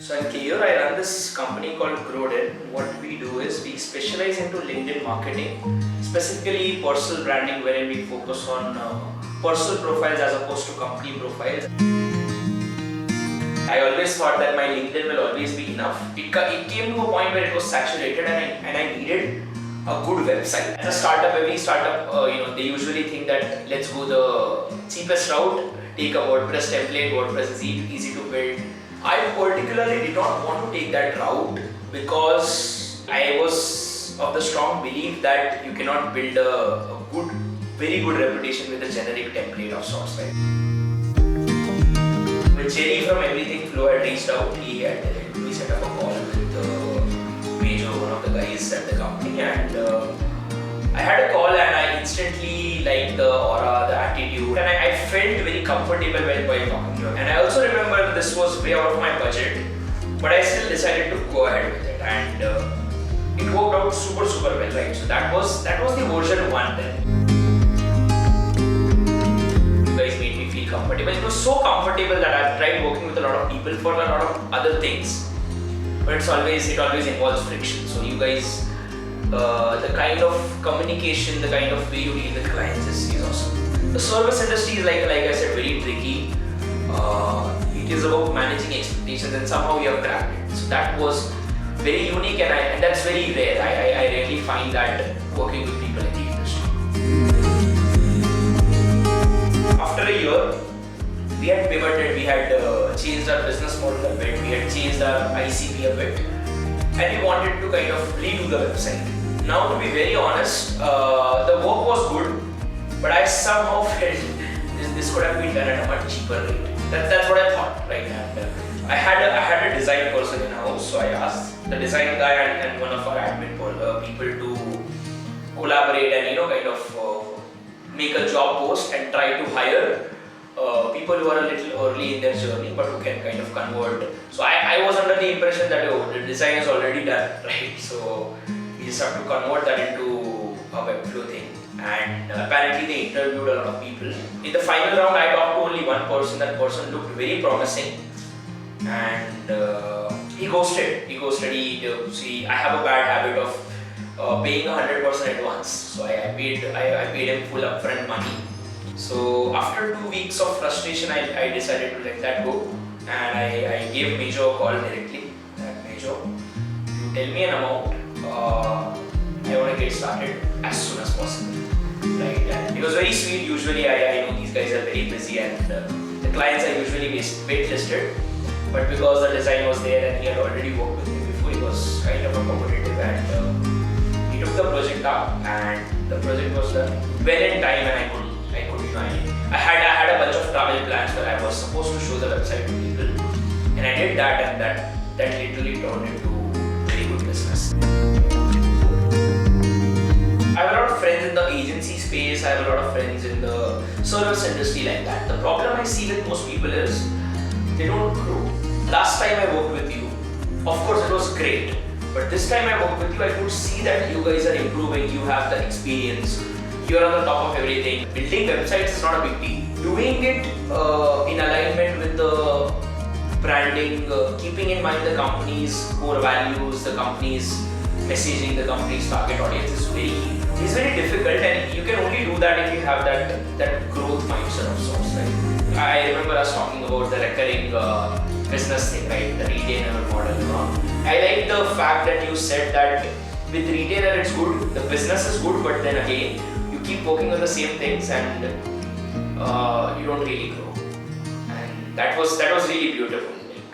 So I'm Keyur. I run this company called GrowedIn. What we do is we specialize into LinkedIn marketing, specifically personal branding, wherein we focus on personal profiles as opposed to company profiles. I always thought that my LinkedIn will always be enough. It came to a point where it was saturated and I needed a good website. As a startup, every startup, they usually think that let's go the cheapest route, take a WordPress template. WordPress is easy to build. I particularly did not want to take that route because I was of the strong belief that you cannot build a very good reputation with a generic template of sorts, right? When Jerry from Everything Flow had reached out, we set up a call with Major, one of the guys at the company, and I had a call and I instantly liked the aura, the attitude, and I felt very comfortable while talking to him. And I also remember this was way out of my budget, but I still decided to go ahead with it, and it worked out super well, right? So that was the version 1 then. You guys made me feel comfortable. It was so comfortable that I've tried working with a lot of people for a lot of other things, but it always involves friction. So you guys, the kind of communication, the kind of way you deal with clients is awesome. The service industry is like I said, very tricky. It is about managing expectations, and somehow you have cracked it. So that was very unique, and that's very rare. I rarely find that working with people in the industry. After a year, we had pivoted, we had changed our business model a bit, we had changed our ICP a bit, and we wanted to kind of redo the website. Now, to be very honest, the work was good, but I somehow felt this could have been done at a much cheaper rate. That's what I thought, right? And I had a design person in house, so I asked the design guy and one of our admin people to collaborate and kind of make a job post and try to hire people who are a little early in their journey but who can kind of convert. So I was under the impression that the design is already done, right? So we just have to convert that into a Webflow thing. And apparently they interviewed a lot of people. In the final round, I talked to only one person. That person looked very promising, and he ghosted. See, I have a bad habit of paying 100% advance. So I paid him full upfront money. So after 2 weeks of frustration, I decided to let that go, and I gave Major a call directly. Major, you tell me an amount. I want to get started as soon as possible. Right? And it was very sweet. Usually, I know these guys are very busy, and the clients are usually waitlisted. But because the design was there and he had already worked with me before, he was kind of accommodative, and he took the project up, and the project was done well in time, and I had a bunch of travel plans where I was supposed to show the website to people, and I did that, and that literally turned into very good business. I have a lot of friends in the agency space, I have a lot of friends in the service industry like that. The problem I see with most people is they don't grow. Last time I worked with you, of course it was great, but this time I worked with you, I could see that you guys are improving, you have the experience, you are on the top of everything. Building websites is not a big deal. Doing it in alignment with the branding, keeping in mind the company's core values, the company's messaging, the company's target audience is very difficult, and you can only do that if you have that growth mindset of sorts, right? I remember us talking about the recurring business thing, right? The retainer model. I like the fact that you said that with retainer it's good, the business is good, but then again you keep working on the same things and you don't really grow. And that was really beautiful. Like,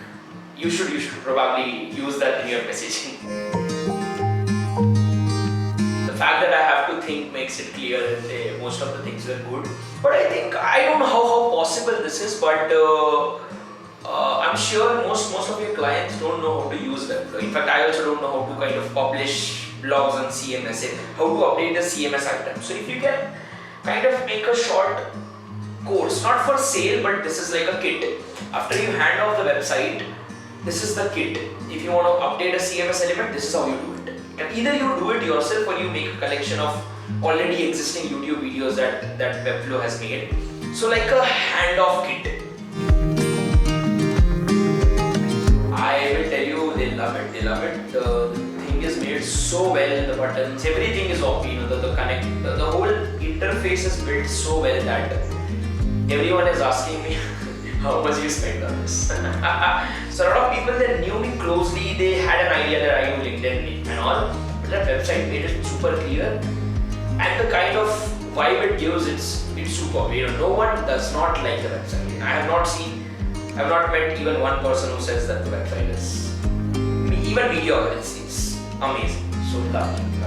you should probably use that in your messaging. The fact that I have to think makes it clear that most of the things were good. But I don't know how possible this is, but I'm sure most of your clients don't know how to use Webflow. In fact, I also don't know how to kind of publish blogs on CMS, how to update the CMS item. So if you can kind of make a short course, not for sale, but this is like a kit. After you hand off the website, this is the kit. If you want to update a CMS element, this is how you do it. And either you do it yourself or you make a collection of already existing YouTube videos that Webflow has made. So like a handoff kit. I will love it. They love it. The thing is made so well. The buttons, everything is OP. The connect, the whole interface is built so well that everyone is asking me how much you spend on this. So a lot of people that knew me closely, they had an idea that I do LinkedIn and all. But that website made it super clear, and the kind of vibe it gives, it's superb. No one does not like the website. I have not met even one person who says that the website is even mediocre. It's amazing. So lovely.